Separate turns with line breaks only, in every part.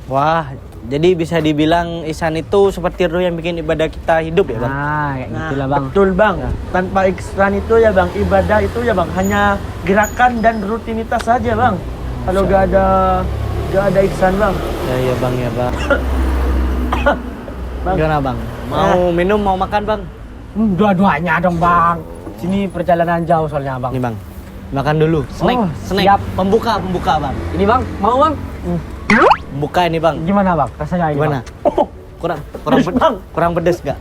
Wah, jadi bisa dibilang ihsan itu seperti roh yang bikin ibadah kita hidup ya, Bang?
Nah, kayak gitulah Bang.
Betul Bang. Tanpa ihsan itu ya Bang, ibadah itu ya Bang hanya gerakan dan rutinitas saja Bang. Kalau gak ada ihsan Bang.
Ya Bang, ya Bang.
Bang.
Gimana Bang? Mau minum, mau makan Bang?
Dua-duanya dong Bang. Sini perjalanan jauh soalnya Bang.
Nih Bang, makan dulu. Snack.
Siap.
Pembuka Bang.
Ini Bang, mau Bang?
Buka ini Bang.
Gimana Bang? Rasanya ini
Gimana?
Bang.
Kurang pedes gak?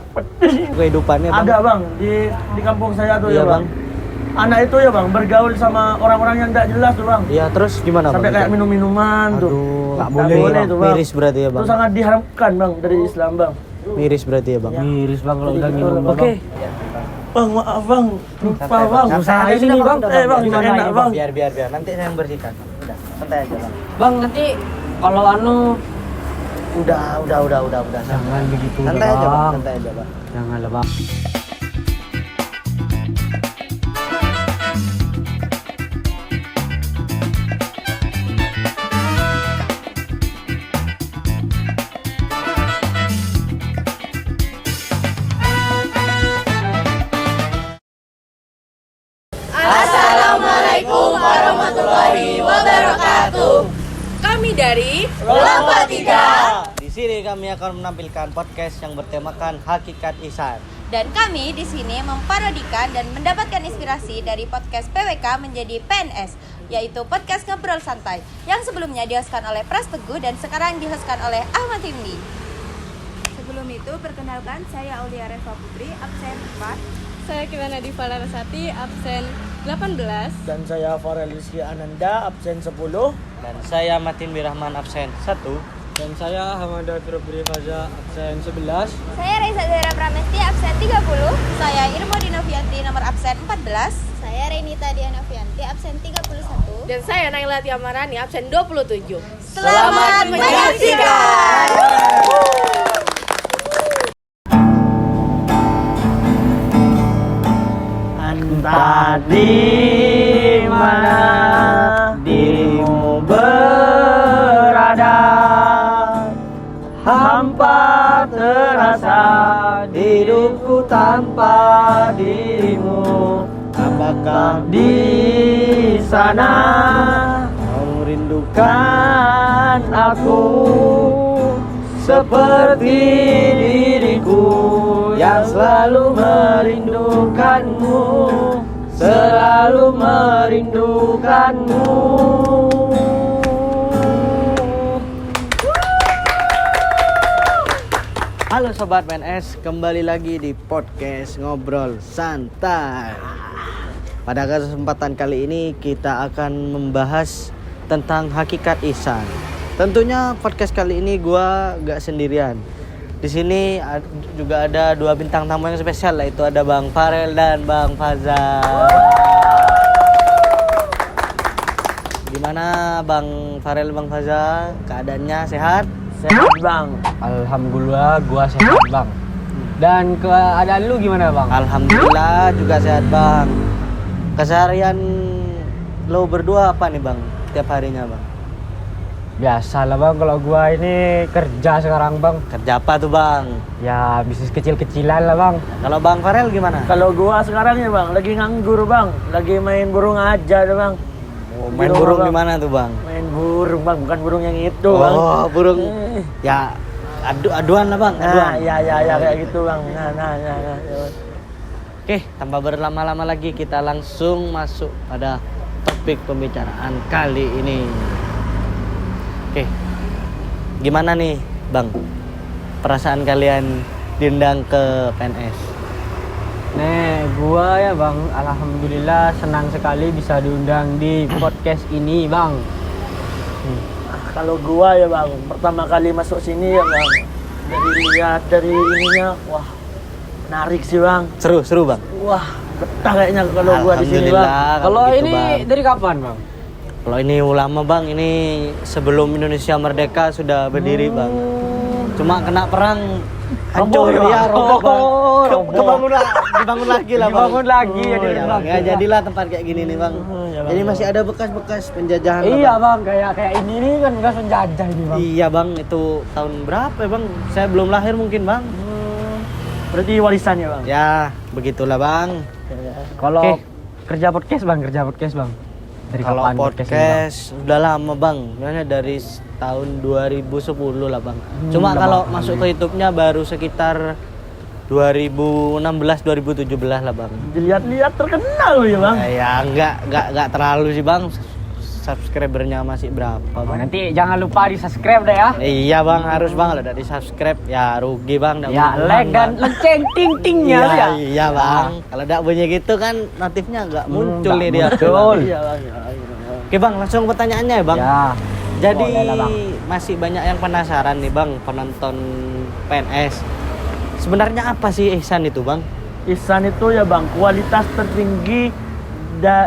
Kehidupannya Bang.
Ada Bang di kampung saya tuh
Iya,
ya Bang. Anak itu ya Bang bergaul sama orang-orang yang tidak jelas tuh Bang.
Iya, terus gimana
Sampai
Bang?
kayak minum-minuman tuh.
nggak
Nggak
boleh,
tuh Bang.
Miris berarti ya Bang.
Itu sangat diharamkan Bang dari Islam Bang.
Miris berarti ya Bang.
Miris Bang kalau udah minum.
Oke.
Bang maaf Bang. Lupa Bang.
Santai aja
ini,
sudah,
Bang.
Bang
Gimana
enak
ini,
Bang.
Biar. Nanti saya yang bersihkan. Udah, santai aja Bang.
Bang, nanti kalau
Udah.
jangan begitu
Santai
Bang.
aja Bang, santai aja Bang.
Janganlah Bang.
Assalamualaikum warahmatullahi wabarakatuh. Kami dari Lampa 3
Di sini kami akan menampilkan podcast yang bertemakan hakikat ihsan.
dan kami di sini memparodikan dan mendapatkan inspirasi dari podcast PWK menjadi PNS, yaitu podcast Ngobrol Santai yang sebelumnya dihostkan oleh Pras Teguh dan sekarang dihostkan oleh Ahmad Himdi.
Sebelum itu, perkenalkan saya Aulia Reva Putri, absen 4.
Saya Kimana Diva Larasati, absen 18.
Dan saya Farel Rizky Ananda absen 10.
Dan saya Matin Birahman absen 1.
Dan saya Hamada Firobri Faza, absen 11.
Saya Reza Zahra Pramesti, absen 30.
Saya Irma Dinovianti nomor absen 14.
Saya Renita Dianavianti, absen 31.
Dan saya Naila Tiamarani, absen 27.
Selamat menyaksikan.
Entah di mana dirimu berada, hampa terasa hidupku tanpa dirimu. Apakah di sana kau rindukan aku seperti diriku yang selalu merindukanmu, selalu merindukanmu.
Halo Sobat PNS, kembali lagi di podcast Ngobrol Santai. Pada kesempatan kali ini kita akan membahas tentang hakikat ihsan. Tentunya podcast kali ini gua gak sendirian. Di sini juga ada dua bintang tamu yang spesial, yaitu ada Bang Farel dan Bang Faza. Gimana Bang Farel, Bang Faza? Keadaannya sehat?
Sehat Bang.
Alhamdulillah gua sehat Bang. Dan keadaan lu gimana Bang?
Alhamdulillah juga sehat Bang. Keseharian lo berdua apa nih Bang? Tiap harinya Bang?
Biasalah Bang, kalau gua ini kerja sekarang Bang.
Kerja apa tuh Bang?
Ya bisnis kecil-kecilan lah Bang.
Kalau Bang Farel gimana?
Kalau gua sekarang ya Bang, lagi nganggur Bang, lagi main burung aja deh Bang.
Oh, main burung di mana tuh Bang?
Main burung Bang, bukan burung yang itu Bang.
Oh, burung. Ya aduan lah Bang, aduan.
Ya kayak gitu Bang. Nah.
Oke, tanpa berlama-lama lagi kita langsung masuk pada topik pembicaraan kali ini. Oke. Gimana nih, Bang? Perasaan kalian diundang ke PNS?
Nih, gua ya Bang, alhamdulillah senang sekali bisa diundang di podcast ini Bang.
Kalau gua ya Bang, pertama kali masuk sini ya Bang, dari ininya, wah menarik sih Bang.
Seru Bang.
Wah, betah kayaknya kalau gua di sini Bang.
Kalau
gitu,
ini
Bang.
dari kapan Bang?
Kalau ini ulama Bang, ini sebelum Indonesia merdeka sudah berdiri Bang. Cuma kena perang hancur
Roboh,
ya, roboh Bang.
roboh.
Dibangun lagi lah Bang.
Dibangun lagi ya,
Ya, Bang. Ya jadilah tempat kayak gini nih Bang.
Ya
bang.
Jadi masih ada bekas-bekas penjajahan.
Iya
Bang.
bang, kayak ini nih kan bekas penjajah ini bang.
Iya bang, itu tahun berapa ya bang? Saya belum lahir mungkin bang.
Berarti warisannya bang.
Ya, begitulah bang.
Kalau
Oke.
kerja podcast bang. Dari
Kalau
kapan
podcast udah lama bang, sebenarnya dari tahun 2010 lah bang. Cuma
udah
kalau
lama.
masuk ke YouTube-nya baru sekitar 2016-2017 lah bang.
Dilihat-lihat terkenal ya bang.
Ya nggak terlalu sih bang. Subscribernya masih berapa
Bang,
bang?
nanti jangan lupa di subscribe deh ya.
Iya bang, harus bang. Kalau udah di subscribe ya rugi bang. nggak
Ya
bunyi,
like
Bang.
dan lonceng ting-tingnya
Iya,
ya.
iya bang. Kalau udah bunyi gitu kan notifnya nggak muncul
nggak
nih dia.
muncul.
Iya bang. Iya.
Oke bang, langsung pertanyaannya ya bang.
Ya.
Jadi
Boleh lah, Bang.
masih banyak yang penasaran nih bang, penonton PNS. Sebenarnya apa sih ihsan itu bang?
Ihsan itu ya bang, kualitas tertinggi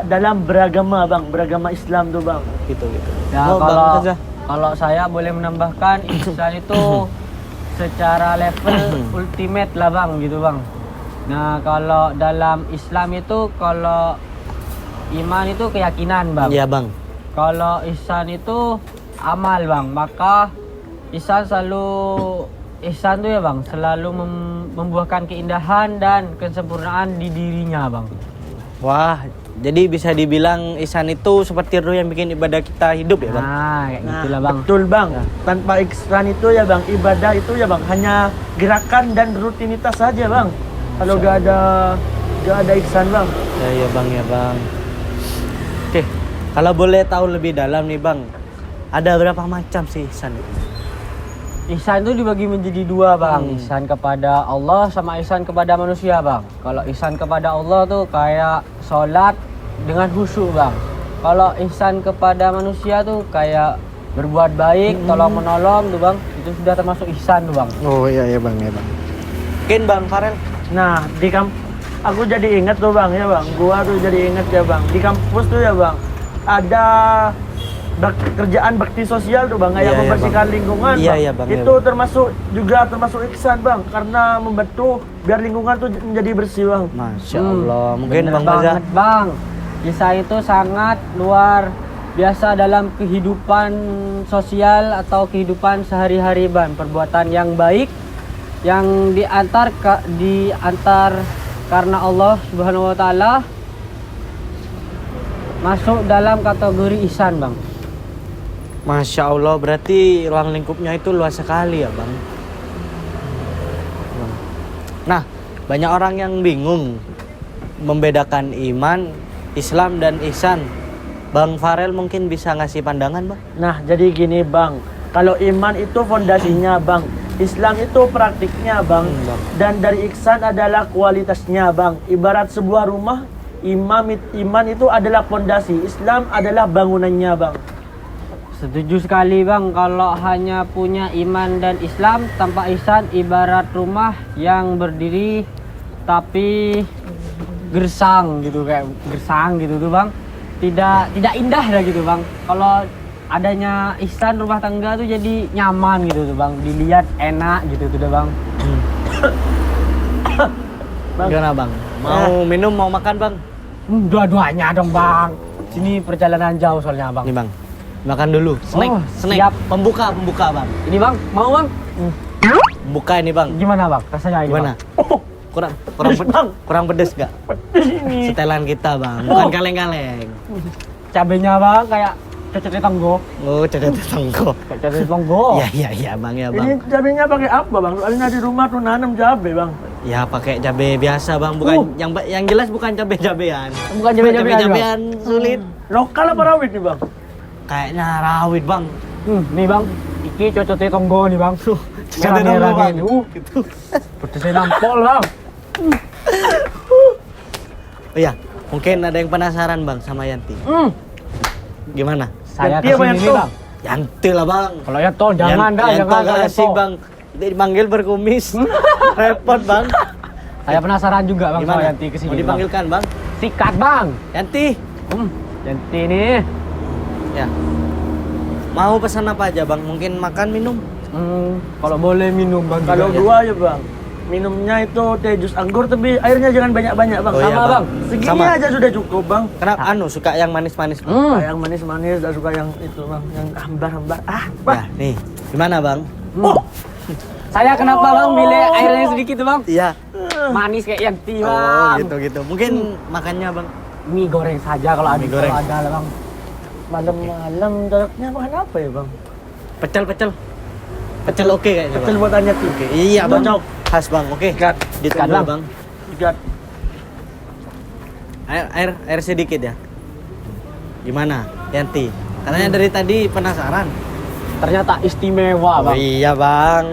dalam beragama bang, beragama Islam tuh bang.
Gitu.
Ya
Oh, Bang
kalau
Reza.
kalau saya boleh menambahkan ihsan itu secara level ultimate lah bang gitu bang. Nah kalau dalam Islam itu kalau iman itu keyakinan bang.
Iya bang.
Kalau ihsan itu amal bang, maka ihsan tuh ya bang selalu membuahkan keindahan dan kesempurnaan di dirinya bang.
Wah, jadi bisa dibilang ihsan itu seperti ruh yang bikin ibadah kita hidup ya bang?
Nah kayak gitulah bang.
Betul bang. Tanpa ihsan itu ya bang, ibadah itu ya bang hanya gerakan dan rutinitas saja bang. Kalau gak ada ihsan bang.
Ya bang ya bang. Oke, kalau boleh tahu lebih dalam nih bang, ada berapa macam sih ihsan itu?
Ihsan itu dibagi menjadi dua bang, ihsan kepada Allah sama ihsan kepada manusia bang. Kalau ihsan kepada Allah tuh kayak sholat dengan khusyuk bang. Kalau ihsan kepada manusia tuh kayak berbuat baik, tolong menolong tuh bang. Itu sudah termasuk ihsan tuh bang.
Oh iya bang ya bang. Mungkin bang Farel.
Nah aku jadi ingat tuh bang ya bang. Gua tuh jadi ingat ya bang. Di kampus tuh ya bang ada kerjaan bakti sosial tuh bang, kayak
Iya,
membersihkan
Bang.
lingkungan
Iya,
bang.
iya, Bang, iya,
Itu termasuk ihsan bang, karena membantu biar lingkungan tuh menjadi bersih bang.
Masya Allah. Mungkin
Bener
bang Reza.
banget bang. Ihsan itu sangat luar biasa dalam kehidupan sosial atau kehidupan sehari-hari bang. Perbuatan yang baik yang diantar karena Allah Subhanahu wa taala masuk dalam kategori ihsan bang.
Masya Allah, berarti ruang lingkupnya itu luas sekali ya bang. Nah, banyak orang yang bingung membedakan iman, Islam dan ihsan. Bang Farel mungkin bisa ngasih pandangan bang?
Nah jadi gini bang, kalau iman itu fondasinya bang, Islam itu praktiknya bang,
Bang.
dan dari ihsan adalah kualitasnya bang. Ibarat sebuah rumah, iman itu adalah fondasi, Islam adalah bangunannya bang.
Setuju sekali bang, kalau hanya punya iman dan Islam tanpa ihsan ibarat rumah yang berdiri tapi gersang gitu, kayak gersang gitu tuh bang. Tidak indah dah gitu bang. Kalau adanya ihsan rumah tangga tuh jadi nyaman gitu tuh bang, dilihat enak gitu tuh dah bang.
Gimana bang? Mau minum, mau makan bang?
Dua-duanya dong bang. Sini perjalanan jauh soalnya bang.
Nih bang, makan dulu. Snack,
Oh,
snack.
siap.
Pembuka bang.
Ini bang, mau bang?
Buka ini bang.
Gimana bang? Rasanya ini
Gimana?
Bang?
Kurang pedes gak? Setelan kita bang, bukan kaleng-kaleng.
Cabenya bang kayak cecet tonggo.
Oh, cacat tonggo.
Kayak cecet tonggo.
Iya bang ya
Ini
bang.
cabenya pakai apa bang? Soalnya di rumah tuh nanam cabai bang.
Ya pakai cabai biasa bang, bukan yang jelas bukan cabai-cabean.
Bukan cabai-cabean,
Cabai-cabean sulit.
Lokal apa rawit nih bang?
Kayaknya rawit bang.
Nih bang, iki cocotnya tonggo nih bang.
Cocotnya tonggo,
Merah-merah
Bang.
gini. Pedesnya nampol bang.
Oh iya, mungkin ada yang penasaran bang sama Yanti. Gimana?
Saya
Yanti apa
kesini nih
Yanto?
bang.
Yanti lah bang.
Kalau Yanto jangan dah,
Yanto
jangan
kasih
Yanto.
bang. Dipanggil berkumis. Repot bang.
Saya penasaran juga bang sama
Gimana?
Yanti kesini.
Mau
bang.
dipanggilkan bang?
Sikat bang.
Yanti.
Yanti nih.
Ya. Mau pesan apa aja bang? Mungkin makan minum?
Kalau boleh minum bang.
Kalau
juga ya.
gua ya bang, minumnya itu teh jus anggur tapi airnya jangan banyak-banyak bang.
Oh, iya,
Sama
Bang.
bang. Segini
Sama.
aja sudah cukup bang.
Kenapa suka yang manis-manis? Bang?
Suka yang manis-manis, gak suka yang itu bang, yang hambar-hambar.
Ya, nih. Gimana, Bang?
Oh,
Saya kenapa bang milih airnya sedikit tuh bang?
Iya.
Manis kayak yang
Oh,
bang.
gitu. Mungkin makannya, Bang.
Mie goreng saja kalau ada
Mie goreng.
kalau ada lah bang.
malam-malam cocoknya makan apa ya bang?
Pecel. Pecel oke kayaknya,
Pecel
Bang.
buatannya tuh.
Oke. Iya, Bang.
Cocok.
Khas, Bang. Oke.
Ikat.
Ditunggu,
Bang.
Bang.
Ikat.
Air sedikit ya. Gimana, Yanti? Katanya dari tadi penasaran.
Ternyata istimewa bang.
Iya, Bang.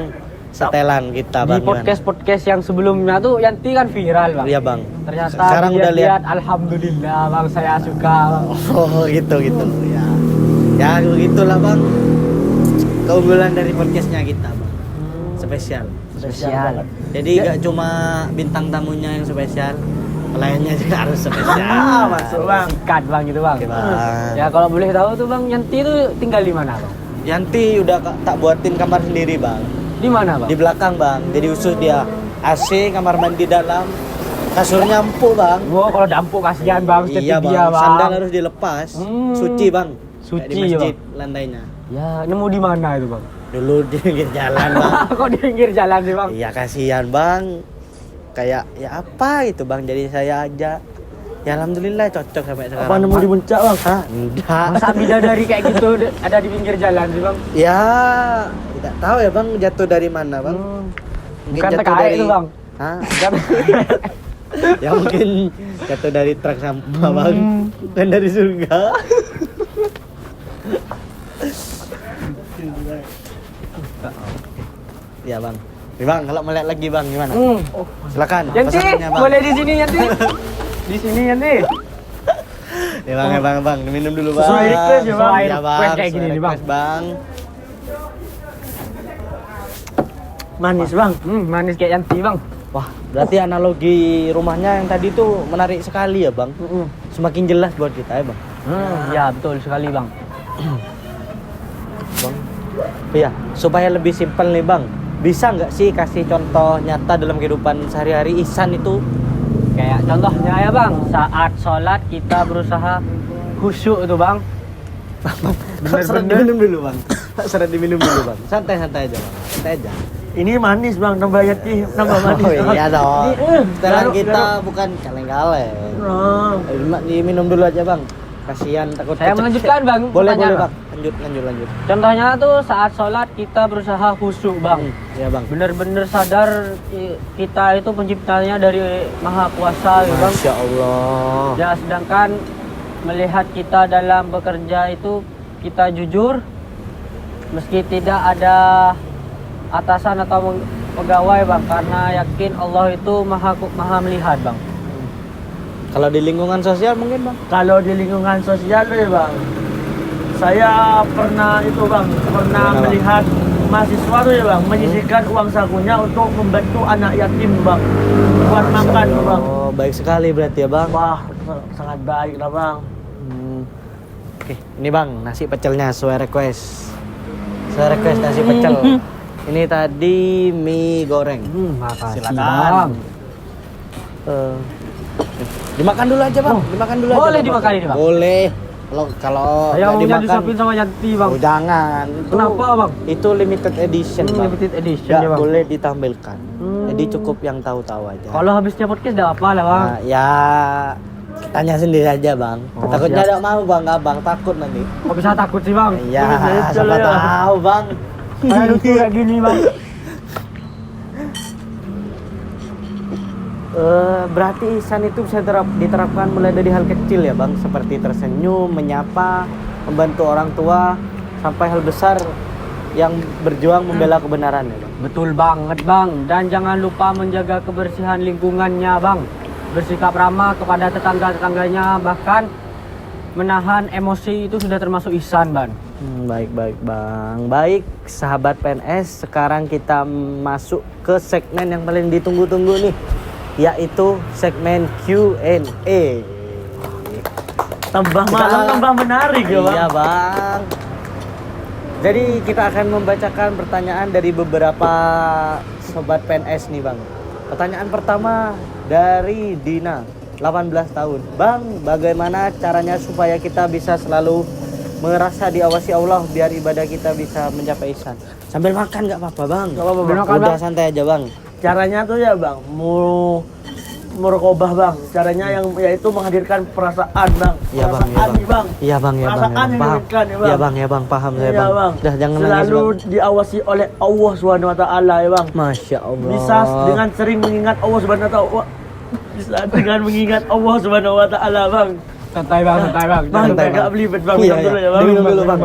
Setelan kita,
Di
Bang.
podcast yang sebelumnya tuh Yanti kan viral bang.
Iya, Bang.
Ternyata
Sekarang udah lihat.
alhamdulillah bang, saya suka bang.
Oh, gitu. Ya. Ya, begitulah, Bang. Keunggulan dari podcastnya kita, Bang. Spesial.
Spesial.
Jadi gak cuma bintang tamunya yang spesial, lainnya juga harus spesial.
Masuk bang.
Sikat bang gitu bang.
Oke, Bang.
Ya kalau boleh tahu tuh bang, Yanti tuh tinggal di mana bang?
Yanti udah tak buatin kamar sendiri, Bang.
Di mana bang?
Di belakang, Bang. Jadi khusus dia AC, kamar mandi dalam, kasurnya empuk, Bang.
Wow, kalau dampuk kasihan bang,
Iya,
setia
Bang.
bang.
Sandal harus dilepas. Suci, Bang.
Suci,
Kayak di masjid
Bang.
lantainya.
Ya, nemu di mana itu bang?
Dulu di pinggir jalan, Bang.
Kok di pinggir jalan sih bang?
Iya, kasihan, Bang. Kayak ya apa gitu, Bang. Jadi saya aja. Ya alhamdulillah cocok sampai sekarang.
Apa nemu di puncak bang?
Hah? Enggak.
Masa bidadari kayak gitu ada di pinggir jalan sih bang?
Ya, tidak tahu ya, Bang, jatuh dari mana, Bang. Mungkin
Bukan
jatuh
TKI
dari
itu bang.
Hah? Ya mungkin jatuh dari truk sampah, Bang. Bukan dari surga. Ya, Bang. Nih, Bang, kalau melihat lagi, Bang, gimana? Silakan.
Yanti,
pesanannya, Bang.
boleh di sini Yanti? Di sini Yanti.
Ya, Bang, ya, Bang. Minum dulu, Bang.
Sesuai request ya, Bang.
Ya, Bang.
Request kayak gini
sesuai
nih, Bang.
request, Bang.
Manis bang.
Manis kayak Yanti bang.
Wah, berarti analogi rumahnya yang tadi tuh menarik sekali ya, Bang. Semakin jelas buat kita ya, Bang.
Ya betul sekali bang.
Bang. Iya, supaya lebih simpel nih, Bang. Bisa nggak sih kasih contoh nyata dalam kehidupan sehari-hari Ihsan itu?
Kayak contohnya ya bang, saat sholat kita berusaha khusyuk itu bang.
Seret diminum dulu, Bang. Seret diminum dulu, Bang. Santai-santai aja, Bang. Santai aja.
Ini manis bang, nambah yati, nambah manis.
Oh iya dong. Setelan
garuk,
kita
garuk.
bukan kaleng-kaleng.
Oh.
Diminum dulu aja, Bang. Kasihan takut
Saya
kecek-
melanjutkan, Bang,
Boleh,
pertanyaan,
Bang. Lanjut.
Contohnya tuh saat sholat kita berusaha khusyuk bang.
Iya, Bang.
Bener-bener sadar kita itu penciptanya dari Maha Kuasa ya bang.
Masya Allah.
Ya sedangkan melihat kita dalam bekerja itu kita jujur meski tidak ada atasan atau pegawai bang, karena yakin Allah itu maha melihat bang.
Kalau di lingkungan sosial mungkin, Bang.
Kalau di lingkungan sosial ya bang, saya pernah itu bang, pernah
Bang?
melihat mahasiswa tuh ya bang, menyisihkan uang sakunya untuk membantu anak yatim bang, buat makan bang.
Oh, baik sekali berarti ya, Bang.
Wah, sangat baik lah bang.
Oke, ini, Bang, nasi pecelnya sesuai request. Sesuai request nasi pecel. Ini tadi mie goreng.
Makasih
Silakan.
bang.
Dimakan dulu aja, Bang. Dimakan dulu aja.
Boleh
Bang.
dimakan ini, Bang?
Boleh. Kalau
Saya
nggak
maunya
dimakan,
disuapin sama Yanti bang.
oh, jangan. Itu,
Kenapa, Bang?
Itu limited edition, Bang.
Limited edition
Nggak
ya bang.
boleh ditampilkan. Jadi cukup yang tahu-tahu aja.
Kalau habisnya podcast udah apa lah bang.
Nah, ya tanya sendiri aja, Bang.
Oh,
Takutnya
siap.
tidak mau, Bang. Abang takut nanti.
Kok bisa takut sih bang?
Iya, siapa
ya.
tahu, Bang.
Saya lucu kayak gini bang.
Berarti Ihsan itu bisa diterapkan mulai dari hal kecil ya, Bang, seperti tersenyum, menyapa, membantu orang tua, sampai hal besar yang berjuang membela kebenaran ya, Bang.
Betul banget bang. Dan jangan lupa menjaga kebersihan lingkungannya bang. Bersikap ramah kepada tetangga-tetangganya, bahkan menahan emosi itu sudah termasuk ihsan bang.
Baik, Bang. Baik, sahabat PNS, sekarang kita masuk ke segmen yang paling ditunggu-tunggu nih, yaitu segmen Q&A.
Tambah malam, tambah menarik ya bang.
Iya, Bang. Jadi kita akan membacakan pertanyaan dari beberapa sobat PNS nih, Bang. Pertanyaan pertama dari Dina, 18 tahun. Bang, bagaimana caranya supaya kita bisa selalu merasa diawasi Allah biar ibadah kita bisa mencapai ihsan? Sambil makan nggak apa-apa bang.
Nggak apa-apa, Bang.
Udah santai aja bang.
Caranya tuh ya bang, murokobah bang. Caranya yang yaitu menghadirkan perasaan bang.
Iya bang, iya
Perasaan
bang.
nih, bang.
Iya bang, iya bang.
Perasaan yang
Paham.
dihadirkan ya bang.
Iya bang, iya bang. Paham saya
Iya,
bang. Udah jangan nangis
Selalu
bang.
diawasi oleh Allah Subhanahu Wa Taala ya bang.
Masya Allah.
Bisa dengan sering mengingat Allah Subhanahu Wa Taala. Bisa dengan mengingat Allah Subhanahu Wa Taala bang.
Santai bang.
Bang,
Santai,
agak
Bang.
belibet bang.
Iya,
Minum dulu
iya.
ya bang.
Diminum dulu bang.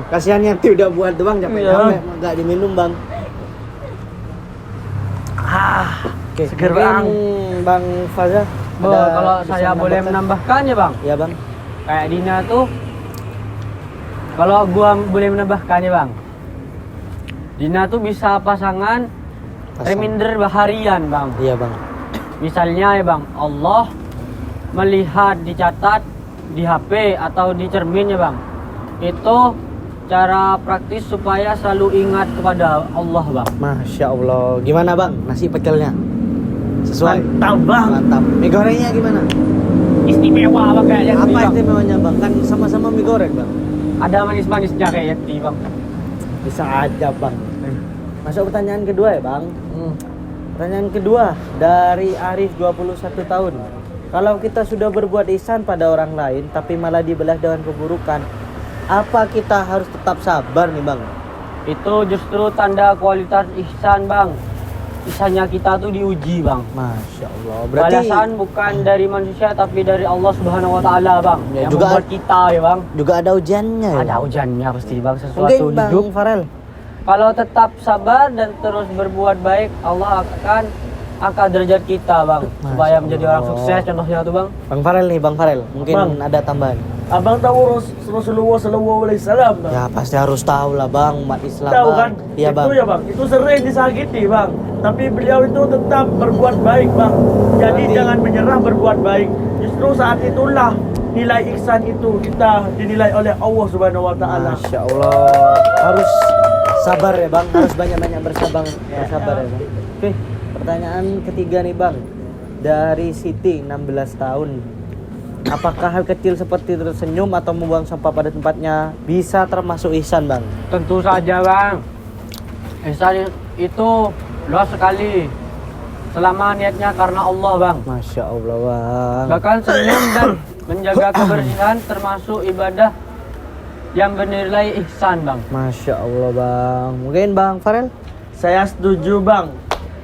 Kasihan yang udah buat tuh bang, capek
Iya.
capek. Nggak diminum bang. Oke,
Seger,
mungkin
Bang.
Bang Faza.
Bo,
ada
kalau
bisa
saya boleh menambahkan ya bang,
Ya bang.
kayak Dina tuh, kalau gua boleh menambahkan ya bang, Dina tuh bisa pasangan reminder harian bang.
Iya bang.
Misalnya ya bang, Allah melihat dicatat di HP atau di cermin ya bang. Itu cara praktis supaya selalu ingat kepada Allah bang.
Masya Allah. Gimana bang? Nasi pekelnya? Sesuai?
Mantap bang.
Mantap. Mie gorengnya gimana?
Istimewa bang kayak yang
Apa
bang.
istimewanya bang? Kan sama-sama mie goreng bang.
Ada manis-manisnya kayak Yeti bang.
Bisa aja bang. Masuk pertanyaan kedua ya bang.
Hmm.
Pertanyaan kedua dari Arif 21 tahun. Kalau kita sudah berbuat ihsan pada orang lain tapi malah dibalas dengan keburukan, apa kita harus tetap sabar nih bang?
Itu justru tanda kualitas ihsan bang. Ihsannya kita tuh diuji bang.
Masya Allah. Berarti
Balasan bukan dari manusia tapi dari Allah Subhanahu Wa Taala bang.
Ya,
yang
juga
membuat kita ya bang.
juga ada ujiannya ya?
Ada ujiannya pasti bang, sesuatu
Mungkin bang
hidup.
Farel.
Kalau tetap sabar dan terus berbuat baik, Allah akan angkat derajat kita bang, supaya menjadi orang sukses. Contohnya tuh bang.
Bang Farel nih Bang Farel. Mungkin
Bang.
ada tambahan.
Abang tahu Rasulullah Sallallahu Alaihi Wasallam bang?
Ya pasti harus tahu lah bang, umat Islam
Tahu
bang.
kan?
Iya
Itu
bang.
ya bang. Itu sering disakiti bang. Tapi beliau itu tetap berbuat baik bang. Jadi
Berarti-
jangan menyerah berbuat baik. Justru saat itulah nilai ihsan itu kita dinilai oleh Allah Subhanahu Wa Taala.
Masya Allah. Harus sabar ya bang. Harus banyak-banyak bersabar ya bang. Oke. Pertanyaan ketiga nih bang. Dari Siti 16 tahun. Apakah hal kecil seperti tersenyum atau membuang sampah pada tempatnya bisa termasuk ihsan bang?
Tentu saja bang. Ihsan itu luas sekali. Selama niatnya karena Allah bang.
Masya Allah bang.
Bahkan senyum dan menjaga kebersihan termasuk ibadah yang bernilai ihsan bang.
Masya Allah bang. Mungkin bang Farel?
Saya setuju bang.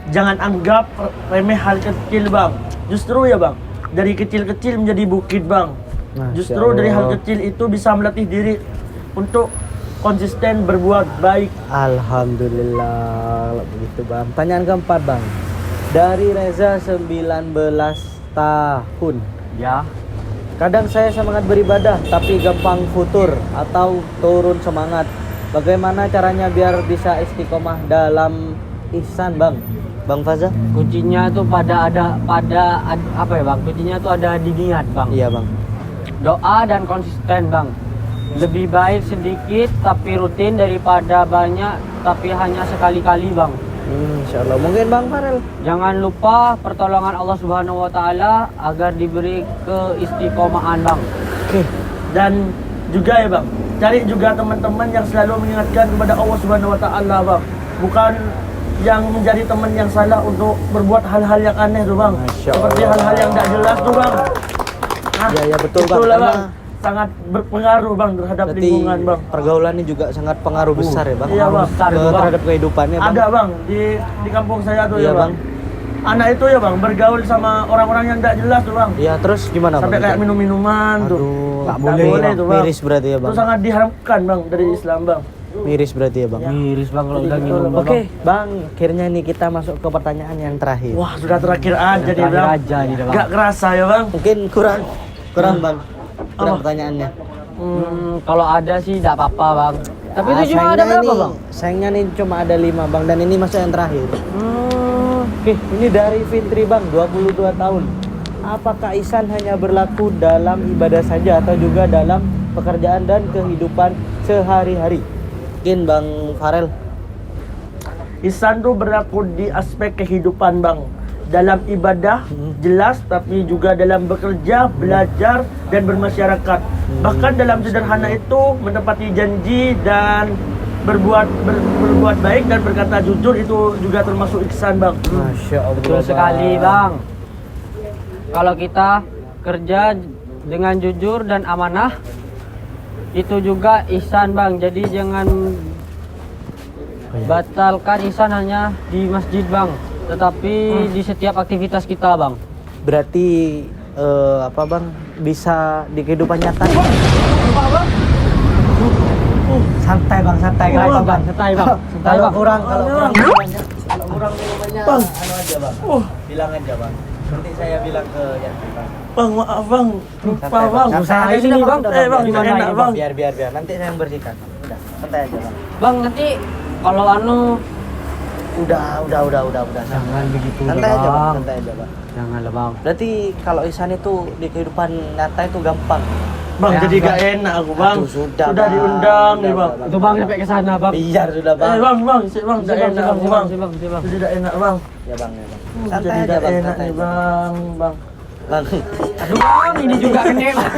Jangan anggap remeh hal kecil bang. Justru ya bang, dari kecil-kecil menjadi bukit bang.
Masya
Justru dari hal
Allah.
kecil itu bisa melatih diri untuk konsisten berbuat baik.
Alhamdulillah begitu bang. Pertanyaan keempat bang. Dari Reza 19 tahun.
Ya.
Kadang saya semangat beribadah tapi gampang futur atau turun semangat. Bagaimana caranya biar bisa istiqomah dalam ihsan bang? Bang Faza?
Kuncinya tuh apa ya bang? Kuncinya tuh ada di niat bang.
Iya bang.
Doa dan konsisten bang. Lebih baik sedikit tapi rutin daripada banyak tapi hanya sekali-kali bang.
Insya Allah. Mungkin bang Farel?
Jangan lupa pertolongan Allah Subhanahu Wa Taala agar diberi keistiqomahan bang.
Oke.
Dan juga ya bang, cari juga teman-teman yang selalu mengingatkan kepada Allah Subhanahu Wa Taala bang. Bukan yang menjadi teman yang salah untuk berbuat hal-hal yang aneh tuh bang.
Masya
Seperti
Allah.
hal-hal yang tidak jelas tuh bang.
Ya betul bang.
Itulah
Karena
bang. Sangat berpengaruh bang terhadap
berarti
lingkungan bang.
pergaulan ini juga sangat pengaruh besar ya bang.
Iya, Bang.
Besar itu, Bang.
Terhadap kehidupannya bang.
Ada bang di kampung saya tuh
Iya,
ya bang. Anak itu ya bang bergaul sama orang-orang yang tidak jelas tuh bang.
Iya terus gimana bang?
Sampai kayak minum-minuman tuh.
Aduh,
Nggak
boleh,
boleh tuh bang.
miris berarti ya bang.
Itu sangat diharamkan bang dari Islam bang.
Miris berarti ya bang.
Miris bang kalau udah
Betul,
minum
Bang.
Oke bang, akhirnya nih kita masuk ke pertanyaan yang terakhir.
Wah sudah terakhir aja nih
Terakhir
bang.
aja nih, Bang.
Gak kerasa ya bang.
Mungkin kurang bang. Kurang
Apa?
pertanyaannya.
Kalau ada sih tidak apa-apa bang. Tapi itu cuma ada
sayangnya
berapa
ini-
bang?
Sayangnya nih cuma ada 5 bang dan ini masuk yang terakhir. Oke, ini dari Fitri bang, 22 tahun. Apakah ihsan hanya berlaku dalam ibadah saja atau juga dalam pekerjaan dan kehidupan sehari-hari? Mungkin bang Farel.
Ihsan tuh berlaku di aspek kehidupan bang. dalam ibadah jelas, tapi juga dalam bekerja, belajar dan bermasyarakat. Bahkan dalam sederhana itu menepati janji dan berbuat baik dan berkata jujur itu juga termasuk ihsan, Bang.
Masya Allah.
Betul sekali, Bang. Kalau kita kerja dengan jujur dan amanah, itu juga ihsan, Bang. Jadi jangan batalkan ihsan hanya di masjid, Bang, tetapi di setiap aktivitas kita, Bang.
Berarti apa Bang, bisa di kehidupan nyata? Santai Bang, santai
Santai,
Bang.
Bang. Santai, Bang. Santai,
Kalau
Bang.
kurang minumannya,
Bang.
anu aja Bang. Bilang aja Bang. Nanti saya bilang ke Yanti Bang.
Bang, maaf Bang, lupa
Santai,
Bang.
Santai aja
ini,
sudah,
Bang.
Bang,
Gimana
enak,
ini,
Bang.
Biar. Nanti saya yang bersihkan. Udah, santai aja Bang.
Bang, nanti kalau
Udah.
jangan begitu,
Santai aja Bang,
Bang.
santai aja Bang.
Janganlah, Bang.
Berarti kalau ihsan itu di kehidupan nyata itu gampang.
Bang,
Ya,
jadi
Bang.
gak enak aku, Bang.
Aduh, sudah, Bang.
diundang nih, Bang.
Itu, Bang, sampai ke sana, Bang.
Biar sudah Bang.
Bang, sih Bang,
Si,
gak enak aku, Bang.
Bang.
Jadi gak enak, Bang.
Ya Bang, ya Bang.
Jadi
Santai aja
gak
Bang,
enak
santai
nih,
aja.
Bang.
Bang.
Aduh, Bang, ini juga kena, Bang.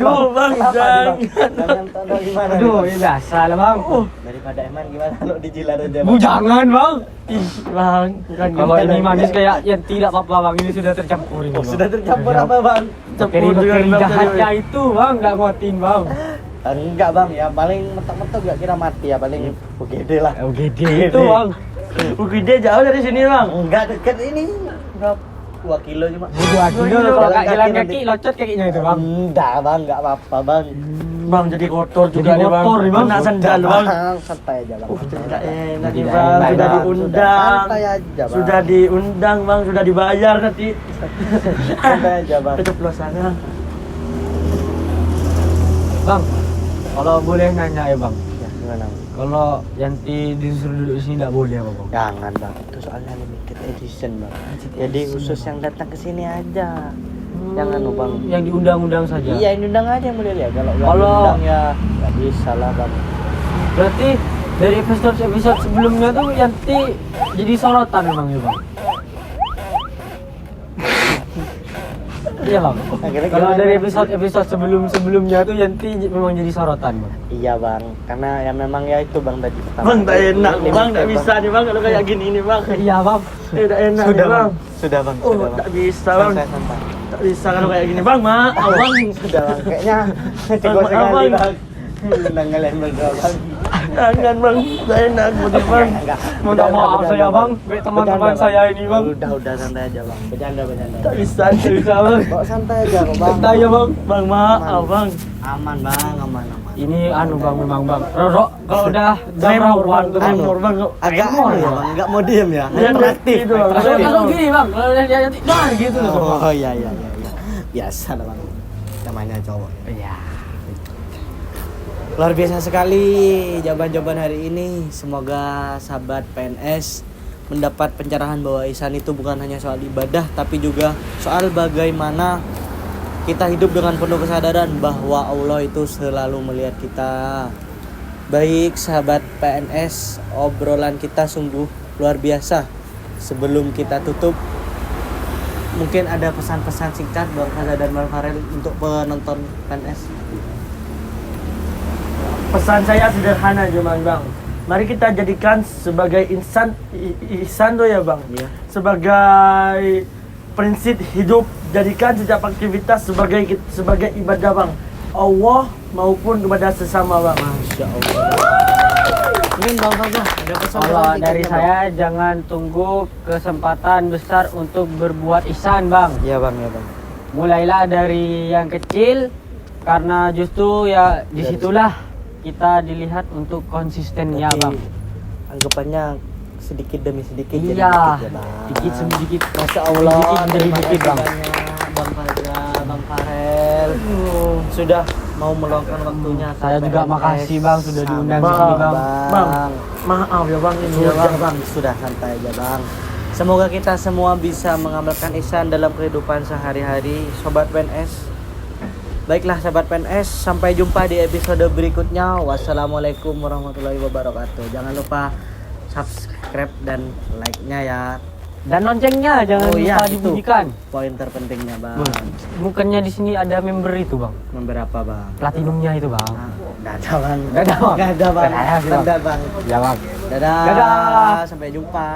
Duh, Bang, jangan.
Jangan tahu gimana.
Aduh,
Bang?
ya biasa lah, Bang.
Daripada Eman gimana kalau dijilat aja
Bu, jangan, Bang.
Ih, Bang, kan
Kalau ini manis kayak yang tidak apa-apa, Bang. Ini sudah tercampur ini,
Oh,
Bang.
sudah tercampur apa Bang?
Bakteri jahatnya itu, Bang, nggak nguatin, Bang.
Enggak Bang, ya paling mentok-mentok gak kira mati ya, paling UGD lah.
UGD itu, Bang.
Gede jauh dari sini, Bang.
Enggak dekat ini. Berapa? 2 kilo cuma.
2 kilo kalau
Jalan
kak jalan
kaki
kaki
nanti.
locot kakinya itu, Bang.
Enggak Bang, enggak apa-apa Bang.
Bang, jadi kotor juga
Jadi
nih, Bang.
kotor nih, Bang.
Kena sandal,
Udah,
Bang.
santai aja Bang.
Jadi gak enak nih,
Tidak
Bang.
enak,
Sudah
Bang.
diundang.
Santai aja Bang.
Sudah diundang, Bang. Sudah dibayar nanti.
santai aja Bang.
Keceplosannya.
Bang, kalau boleh nanya ya, Bang.
Ya, gimana Bang?
Kalau Yanti disuruh duduk di sini nggak boleh apa, Bang?
Jangan Bang, itu soalnya limited edition Bang. Jadi khusus yang datang ke sini aja. Jangan lu Bang.
Yang diundang-undang saja.
Iya, ini undang aja yang boleh lihat. Kalau nggak
Kalau-
diundang ya nggak bisa lah Bang.
Berarti dari episode sebelumnya tuh Yanti jadi sorotan memang ya, Bang? Iya, Bang.
Akhirnya
Kalau
gimana?
dari episode sebelumnya tuh Yanti memang jadi sorotan, Bang.
Iya Bang, karena ya memang ya itu Bang tadi pertama.
Bang, tak enak.
Limited,
Bang, tak bisa nih, Bang. Kalau kayak gini nih, Bang.
Iya, Bang.
Tidak enak
Sudah
nih,
Bang.
Bang.
Sudah Bang.
Oh,
Sudah,
tak
Bang.
bisa, Bang.
Santai.
Tak bisa kalau kayak gini, Bang. Maaf, Bang.
Sudah Bang. Kayaknya cekok
Bang,
sekali
Bang.
Bang. Undang kalian berdua Bang.
Jangan, Bang. Tak enak, Bang.
Enggak.
Minta maaf saya, Bang. Baik teman-teman saya ini, Bang.
Udah santai aja Bang. Bercanda.
Tak bisa, Bang.
Kok santai aja kok Bang.
Santai ya, Bang.
Bang, maaf, Bang.
Aman Bang, aman.
Ini anu, Bang, memang, Bang. Roro, kalau udah
Tremor, Bang.
tuh,
Tremor, Bang.
Agak
Tremor
anu ya
ya?
Bang, enggak mau diem ya.
Iya,
Aktif.
itu, Bang.
Kalau gini, Bang, kalau dia Yanti, nah gitu loh, Bang.
Oh iya. Biasa lah Bang. Namanya cowok.
Iya.
Luar biasa sekali jawaban-jawaban hari ini. Semoga sahabat PNS mendapat pencerahan bahwa ihsan itu bukan hanya soal ibadah, tapi juga soal bagaimana kita hidup dengan penuh kesadaran bahwa Allah itu selalu melihat kita. Baik sahabat PNS, obrolan kita sungguh luar biasa. Sebelum kita tutup, mungkin ada pesan-pesan singkat Bang Faza dan Bang Farel untuk penonton PNS.
Pesan saya sederhana cuman, Bang. Mari kita jadikan sebagai ihsan tuh ya, Bang.
Iya.
Sebagai prinsip hidup, jadikan setiap aktivitas sebagai ibadah, Bang. Allah maupun kepada sesama, Bang.
Masya Allah. Mungkin Bang Faza ada pesan
Kalau
singkatnya,
dari
Bang?
saya jangan tunggu kesempatan besar untuk berbuat ihsan, Bang.
Iya Bang, ya Bang.
Mulailah dari yang kecil karena justru ya disitulah kita dilihat untuk konsistennya,
Jadi,
Bang.
anggapannya sedikit demi sedikit jadi
Iya,
bukit ya Bang.
sedikit demi sedikit.
Masya Allah,
Sedikit demi
terima
sedikit,
kasih
Bang.
banyak Bang Faza, Bang Farel sudah mau meluangkan waktunya.
Saya
sampai
juga
PNS.
makasih, Bang, sudah diundang
Bang,
sini, Bang.
Bang, maaf ya, Bang. Ini ya,
Sudah
Bang.
Bang, sudah santai aja Bang. Semoga kita semua bisa mengamalkan ihsan dalam kehidupan sehari-hari, Sobat PNS. Baiklah sahabat PNS, sampai jumpa di episode berikutnya. Wassalamualaikum warahmatullahi wabarakatuh. Jangan lupa subscribe dan like-nya ya.
Dan loncengnya jangan
Oh, iya,
lupa
itu.
dibunyikan.
Poin terpentingnya bang.
Bukannya di sini ada member itu bang,
Member apa bang?
platinumnya itu bang.
Nggak ada bang.
Nggak ada, Bang.
Nggak ada bang.
Nggak ada sih, Bang.
Standar bang.
Ya bang.
Dadah.
Dadah.
Sampai jumpa.